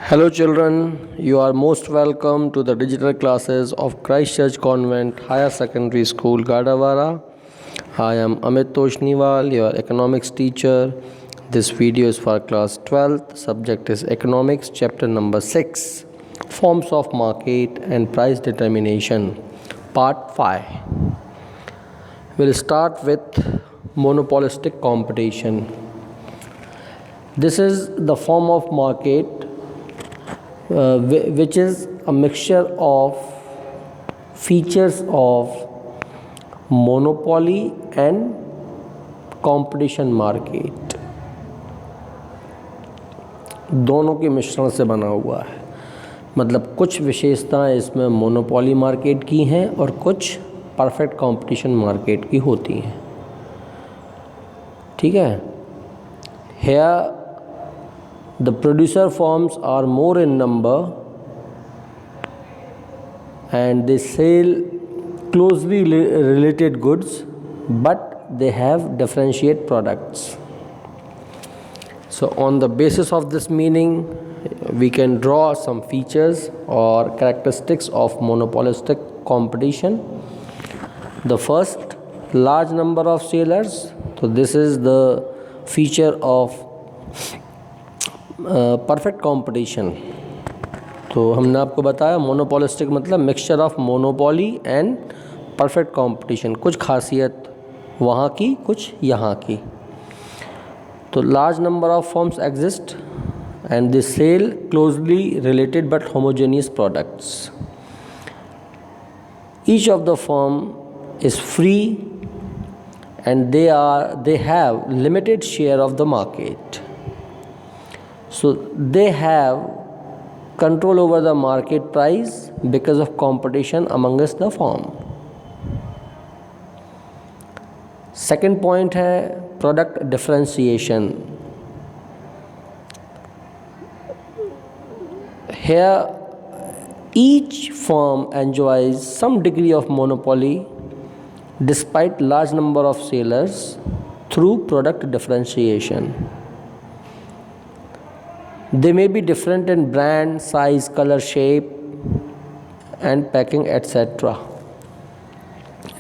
Hello, children. You are most welcome to the digital classes of Christ Church Convent Higher Secondary School, Gadawara. I am Amit Toshniwal, your economics teacher. This video is for class 12th. Subject is economics, chapter number 6, forms of market and price determination, part 5. We'll start with monopolistic competition. This is the form of market which is a mixture of features of monopoly and competition market, दोनों के मिश्रण से बना हुआ है। मतलब कुछ विशेषताएं इसमें मोनोपोली मार्केट की हैं और कुछ परफेक्ट कंपटीशन मार्केट की होती हैं। ठीक है। Here the producer firms are more in number and they sell closely related goods, but they have differentiate products. So on the basis of this meaning, we can draw some features or characteristics of monopolistic competition. The first, large number of sellers. So this is the feature of perfect competition. तो हमने आपको बताया monopolistic मतलब mixture of monopoly and perfect competition. कुछ खासियत वहाँ की, कुछ यहाँ की। तो large number of firms exist and they sell closely related but homogeneous products. Each of the firm is free and they have limited share of the market. So they have control over the market price because of competition amongst the firm. Second point है product differentiation. Here each firm enjoys some degree of monopoly despite large number of sellers through product differentiation. They may be different in brand, size, color, shape, and packing, etc.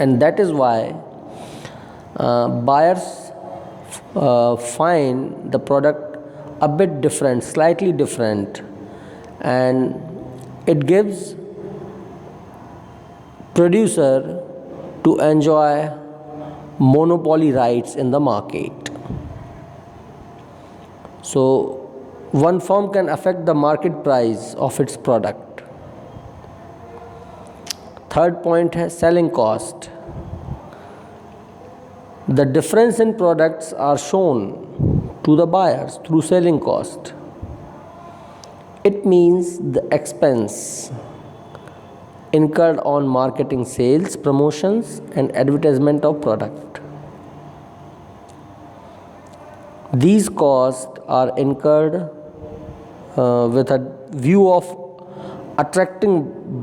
And that is why buyers find the product a bit different, slightly different, and it gives producer to enjoy monopoly rights in the market. So one firm can affect the market price of its product. Third point है selling cost. The difference in products are shown to the buyers through selling cost. It means the expense incurred on marketing, sales, promotions and advertisement of product. These costs are incurred with a view of attracting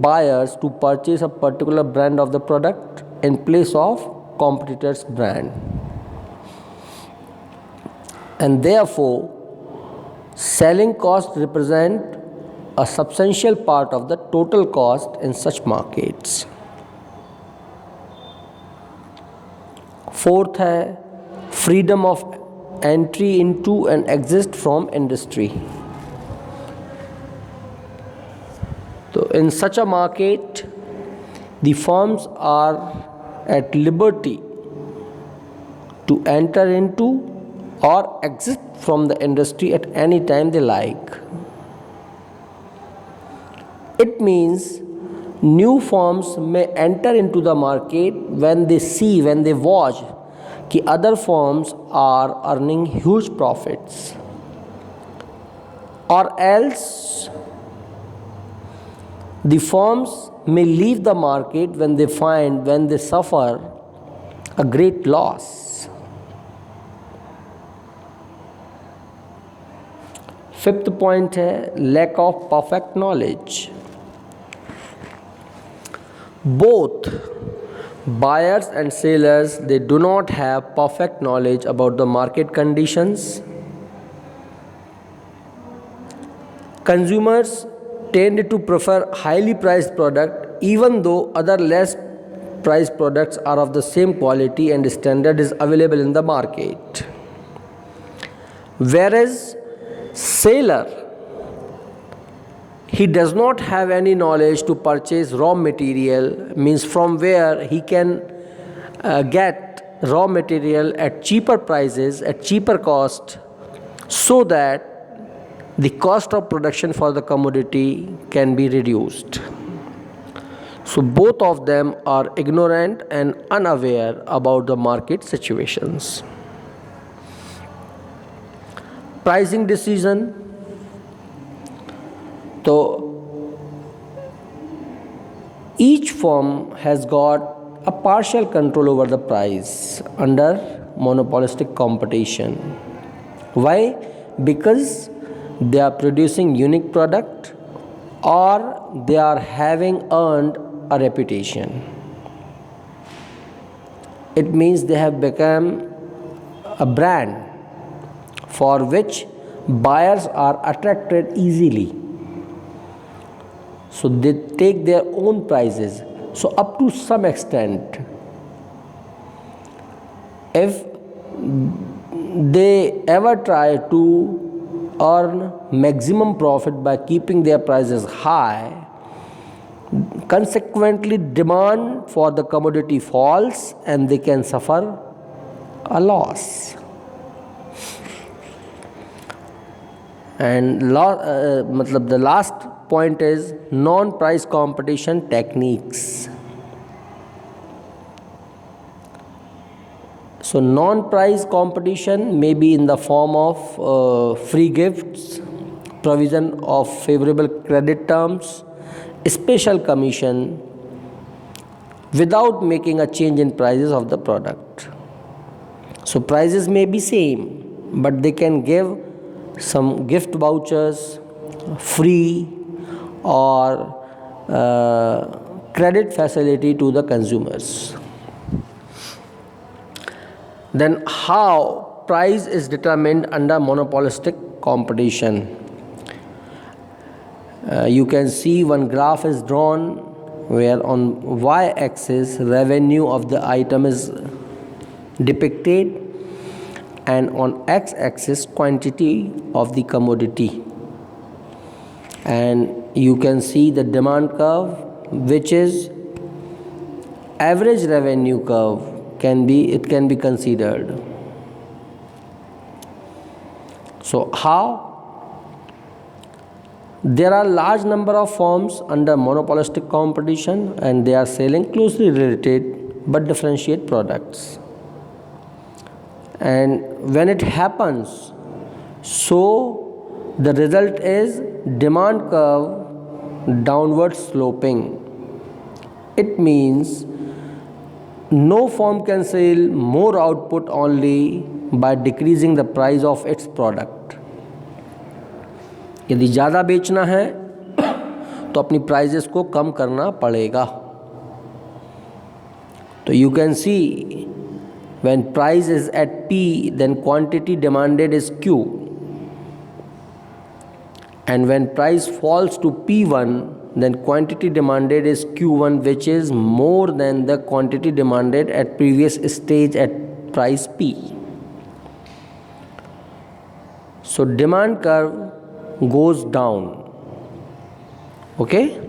buyers to purchase a particular brand of the product in place of competitor's brand. And therefore, selling costs represent a substantial part of the total cost in such markets. Fourth है freedom of entry into and exit from industry. So in such a market, the firms are at liberty to enter into or exit from the industry at any time they like. It means new firms may enter into the market when they watch that other firms are earning huge profits, or else the firms may leave the market when they suffer a great loss. Fifth point है lack of perfect knowledge. Both buyers and sellers, they do not have perfect knowledge about the market conditions consumers tend to prefer highly priced product even though other less priced products are of the same quality and standard is available in the market. Whereas seller, he does not have any knowledge to purchase raw material, means from where he can get raw material at cheaper prices, at cheaper cost, so that the cost of production for the commodity can be reduced. So both of them are ignorant and unaware about the market situations. Pricing decision. So each firm has got a partial control over the price under monopolistic competition. Why? Because they are producing unique product or they are having earned a reputation. It means they have become a brand for which buyers are attracted easily. So they take their own prices. So up to some extent, if they ever try to earn maximum profit by keeping their prices high, consequently demand for the commodity falls and they can suffer a loss. And the last point is non-price competition techniques. So non-price competition may be in the form of free gifts, provision of favorable credit terms, special commission, without making a change in prices of the product. So prices may be same, but they can give some gift vouchers, free or credit facility to the consumers. Then how price is determined under monopolistic competition? You can see one graph is drawn where on y-axis revenue of the item is depicted and on x-axis quantity of the commodity. And you can see the demand curve, which is average revenue curve, can be considered. So how? There are large number of firms under monopolistic competition and they are selling closely related but differentiate products. And when it happens, so the result is demand curve downward sloping. It means no firm can sell more output only by decreasing the price of its product. यदि ज़्यादा बेचना है तो अपनी prices को कम करना पड़ेगा. तो you can see when price is at P, then quantity demanded is Q. And when price falls to P1, then quantity demanded is Q1, which is more than the quantity demanded at previous stage at price P. So demand curve goes down. Okay?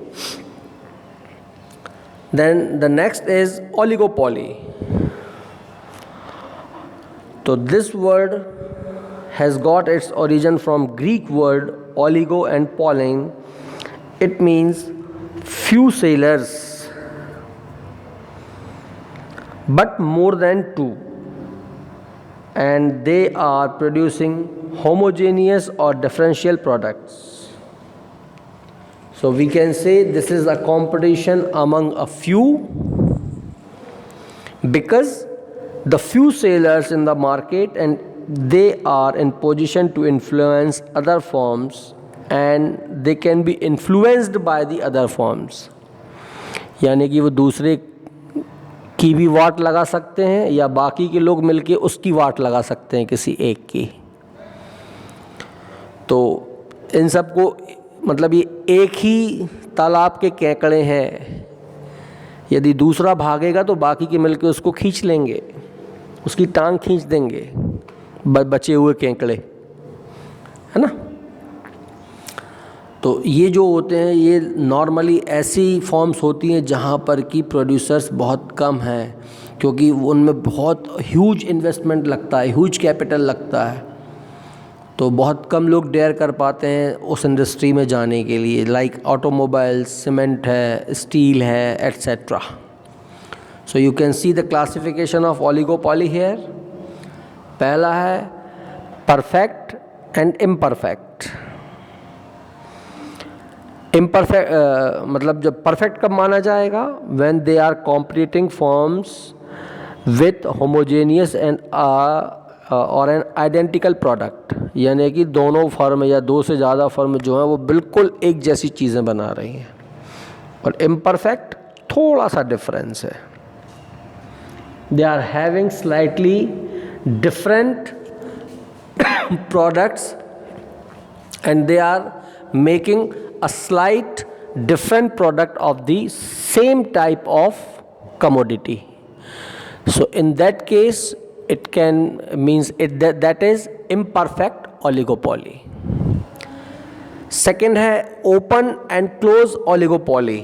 Then the next is oligopoly. So this word has got its origin from Greek word oligo and polling. It means few sellers, but more than two, and they are producing homogeneous or differential products. So we can say this is a competition among a few, because the few sellers in the market and they are in position to influence other firms and they can be influenced by the other firms. यानी कि वो दूसरे की भी वाट लगा सकते हैं या बाकी के लोग मिलके उसकी वाट लगा सकते हैं किसी एक की. तो इन सब को मतलब ये एक ही तालाब के केकड़े हैं, यदि दूसरा भागेगा तो बाकी के मिलकर उसको खींच लेंगे, उसकी टांग खींच देंगे, बचे हुए केकड़े, है ना। तो ये जो होते हैं ये नॉर्मली ऐसी फॉर्म्स होती हैं जहाँ पर कि प्रोड्यूसर्स बहुत कम हैं, क्योंकि उनमें बहुत ह्यूज इन्वेस्टमेंट लगता है, ह्यूज कैपिटल लगता है, तो बहुत कम लोग डेयर कर पाते हैं उस इंडस्ट्री में जाने के लिए, लाइक ऑटोमोबाइल्स, सीमेंट है, स्टील है, etcetera. So you can see the classification of oligopoly here. पहला है परफेक्ट एंड इम्परफेक्ट। इम्परफेक्ट मतलब जब परफेक्ट कब माना जाएगा, when they are competing firms with homogeneous and और एन आइडेंटिकल प्रोडक्ट, यानी कि दोनों फर्म या दो से ज़्यादा फर्म जो हैं वो बिल्कुल एक जैसी चीज़ें बना रही हैं। और इम्परफेक्ट थोड़ा सा डिफरेंस है, they are having slightly different products and they are making a slight different product of the same type of commodity. So in that case it can means it that is imperfect oligopoly. Second है open and close oligopoly.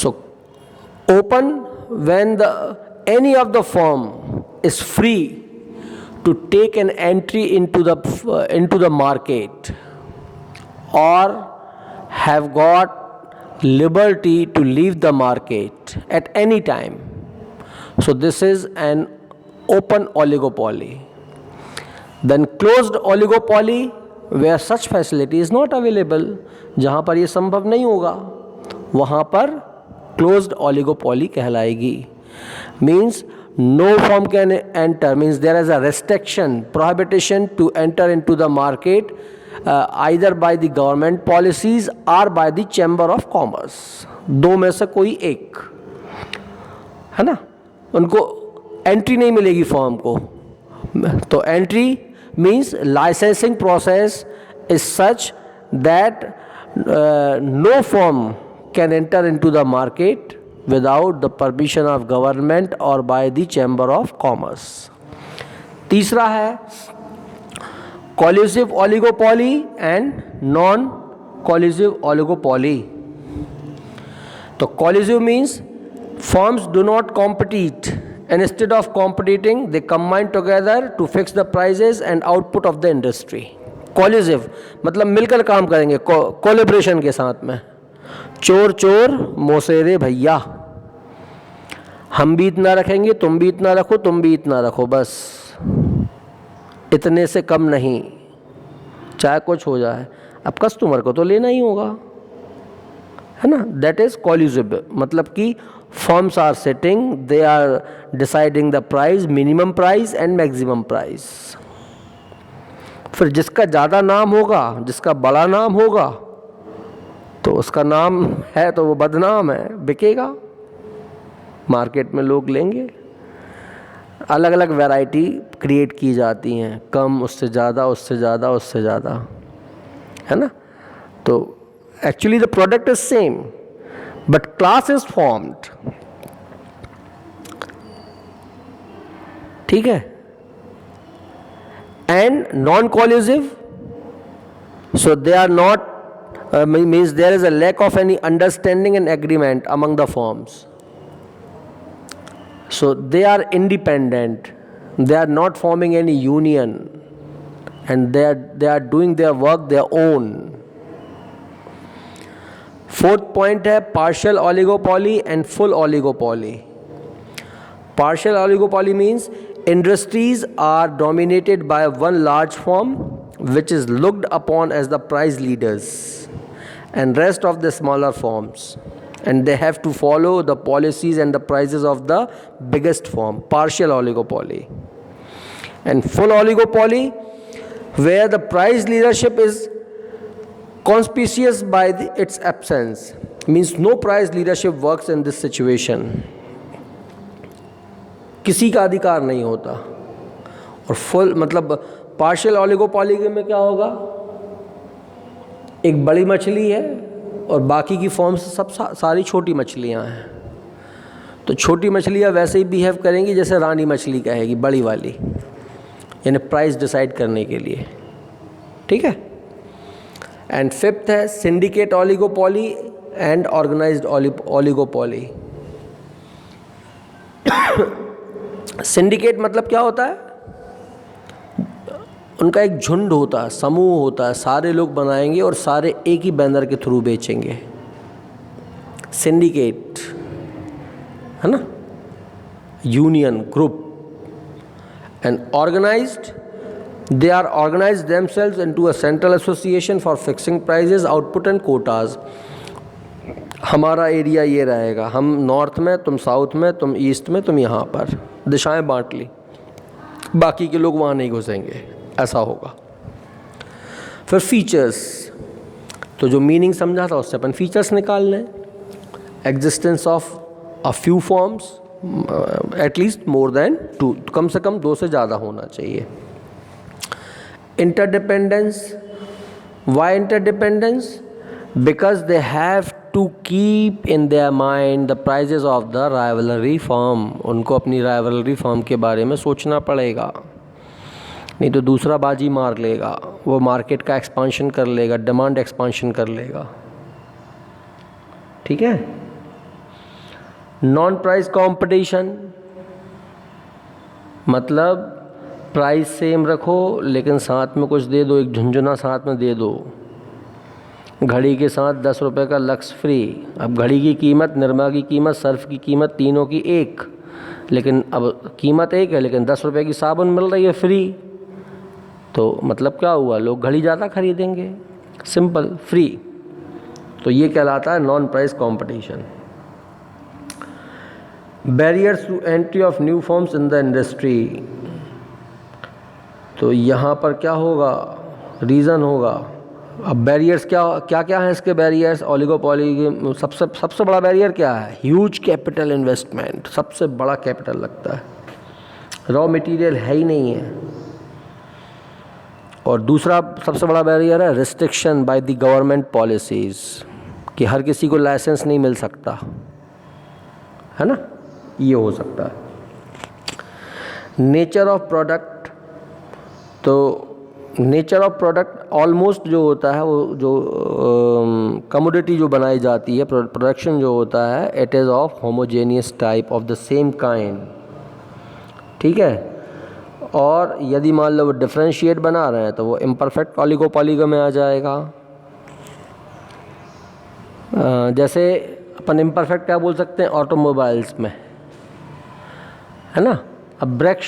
So open when any of the firm is free to take an entry into the market or have got liberty to leave the market at any time. So this is an open oligopoly. Then closed oligopoly where such facility is not available, जहाँ पर ये संभव नहीं होगा वहाँ पर closed oligopoly कहलाएगी। Means no firm can enter, means there is a restriction, prohibition to enter into the market either by the government policies or by the chamber of commerce, दो में से कोई एक, है ना, उनको एंट्री नहीं मिलेगी फॉर्म को। तो entry means licensing process is such that no firm can enter into the market without the permission of government or by the chamber of commerce. तीसरा है collusive oligopoly and non-collusive oligopoly. तो collusive means firms do not compete, and instead of competing they combine together to fix the prices and output of the industry. collusive मतलब मिलकर काम करेंगे, collaboration के साथ में, चोर चोर मोसेरे भैया, हम भी इतना रखेंगे, तुम भी इतना रखो, तुम भी इतना रखो, बस इतने से कम नहीं, चाहे कुछ हो जाए, अब कस्टमर को तो लेना ही होगा, है ना। दैट इज कॉल्यूसिव, मतलब कि firms are setting, they are deciding the price, minimum price and maximum price. फिर जिसका ज़्यादा नाम होगा, जिसका बड़ा नाम होगा, तो उसका नाम है तो वो बदनाम है, बिकेगा, मार्केट में लोग लेंगे। अलग अलग वैरायटी क्रिएट की जाती हैं, कम, उससे ज़्यादा, उससे ज़्यादा, उससे ज़्यादा, है ना। तो actually the product is same but class is formed, ठीक है। And non collusive, so they are not means there is a lack of any understanding and agreement among the firms. So they are independent, they are not forming any union, and they are doing their work their own. Fourth point है partial oligopoly and full oligopoly. Partial oligopoly means industries are dominated by one large firm which is looked upon as the price leaders and rest of the smaller firms, and they have to follow the policies and the prices of the biggest firm. Partial oligopoly. And full oligopoly where the price leadership is conspicuous by its absence, means no price leadership works in this situation. किसी का अधिकार नहीं होता। और full मतलब partial oligopoly में क्या होगा, एक बड़ी मछली है और बाकी की फॉर्म्स सब सारी छोटी मछलियाँ हैं। तो छोटी मछलियाँ वैसे ही बिहेव करेंगी जैसे रानी मछली कहेगी बड़ी वाली, यानी प्राइस डिसाइड करने के लिए। ठीक है। एंड फिफ्थ है syndicate oligopoly and organised oligopoly. Syndicate मतलब क्या होता है? उनका एक झुंड होता है, समूह होता है, सारे लोग बनाएंगे और सारे एक ही बैनर के थ्रू बेचेंगे। सिंडिकेट है ना, union, group. And organised, they are organized themselves into a central association for fixing prices, output and quotas। हमारा एरिया ये रहेगा, हम नॉर्थ में, तुम साउथ में, तुम ईस्ट में, तुम यहाँ पर, दिशाएं बांट ली, बाकी के लोग वहाँ नहीं घुसेंगे, ऐसा होगा। फिर फीचर्स, तो जो मीनिंग समझा था उससे अपन फीचर्स निकाल लें। Existence of a few forms, at least more than 2, कम से कम 2 से ज़्यादा होना चाहिए। Interdependence, why interdependence? Because they have to keep in their mind the prices of the rivalry firm। उनको अपनी rivalry firm के बारे में सोचना पड़ेगा, नहीं तो दूसरा बाजी मार लेगा, वो मार्केट का एक्सपांशन कर लेगा, डिमांड एक्सपांशन कर लेगा। ठीक है। नॉन प्राइस कंपटीशन मतलब प्राइस सेम रखो लेकिन साथ में कुछ दे दो, एक झुंझुना साथ में दे दो। घड़ी के साथ 10 रुपये का लक्स फ्री। अब घड़ी की कीमत, निरमा की कीमत, सर्फ की कीमत, तीनों की एक, लेकिन अब कीमत एक है लेकिन 10 रुपये की साबुन मिल रही है फ्री। तो मतलब क्या हुआ, लोग घड़ी ज़्यादा खरीदेंगे, सिंपल, फ्री। तो ये कहलाता है non price competition. Barriers to entry of new firms in the industry. तो यहाँ पर क्या होगा, रीज़न होगा। अब बैरियर्स क्या क्या हैं इसके बैरियर्स? ओलिगोपोली के सबसे बड़ा बैरियर क्या है? ह्यूज कैपिटल इन्वेस्टमेंट, सबसे बड़ा कैपिटल लगता है, रॉ मटेरियल है ही नहीं है। और दूसरा सबसे बड़ा बैरियर है restriction by the government policies, कि हर किसी को लाइसेंस नहीं मिल सकता, है ना, ये हो सकता है। नेचर ऑफ प्रोडक्ट, तो नेचर ऑफ प्रोडक्ट ऑलमोस्ट जो होता है, वो जो कमोडिटी जो बनाई जाती है, प्रोडक्शन जो होता है, it is of homogeneous type of the same kind. ठीक है। और यदि मान लो वो डिफरेंशिएट बना रहे हैं तो वो इम्परफेक्ट ओलिगोपोली में आ जाएगा। जैसे अपन इम्परफेक्ट क्या बोल सकते हैं ऑटोमोबाइल्स में, है ना। अब ब्रेक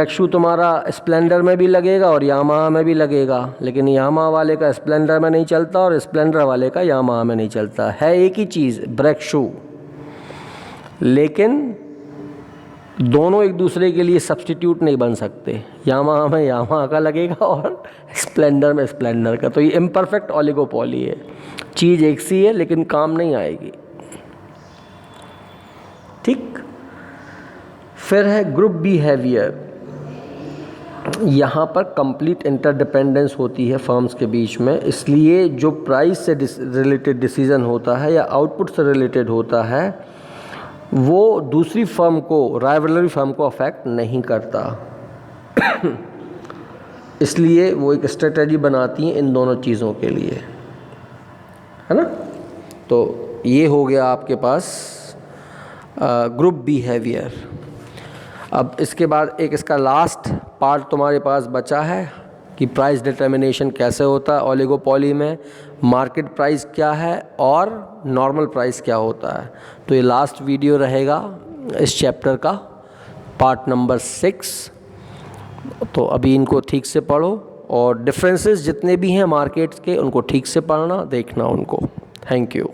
शू तुम्हारा स्प्लेंडर में भी लगेगा और यामाहा में भी लगेगा, लेकिन यामाहा वाले का स्प्लेंडर में नहीं चलता और स्प्लेंडर वाले का यामाहा में नहीं चलता है। एक ही चीज़ ब्रेक शू, लेकिन दोनों एक दूसरे के लिए सब्स्टिट्यूट नहीं बन सकते। यामाहा में यामाहा का लगेगा और स्प्लेंडर में स्प्लेंडर का। तो ये इम्परफेक्ट ओलिगोपोली है, चीज़ एक सी है लेकिन काम नहीं आएगी। ठीक। फिर है ग्रुप बिहेवियर। यहाँ पर कंप्लीट इंटरडिपेंडेंस होती है फर्म्स के बीच में, इसलिए जो प्राइस से रिलेटेड डिसीजन होता है या आउटपुट से रिलेटेड होता है वो दूसरी फर्म को, राइवलरी फर्म को अफेक्ट नहीं करता। इसलिए वो एक स्ट्रेटजी बनाती हैं इन दोनों चीज़ों के लिए, है ना। तो ये हो गया आपके पास ग्रुप बिहेवियर। अब इसके बाद एक इसका लास्ट पार्ट तुम्हारे पास बचा है कि प्राइस डिटर्मिनेशन कैसे होता है ओलिगोपोली में, मार्केट प्राइस क्या है और नॉर्मल प्राइस क्या होता है। तो ये लास्ट वीडियो रहेगा इस चैप्टर का, पार्ट नंबर 6। तो अभी इनको ठीक से पढ़ो और डिफरेंसेस जितने भी हैं मार्केट्स के उनको ठीक से पढ़ना, देखना उनको। Thank you.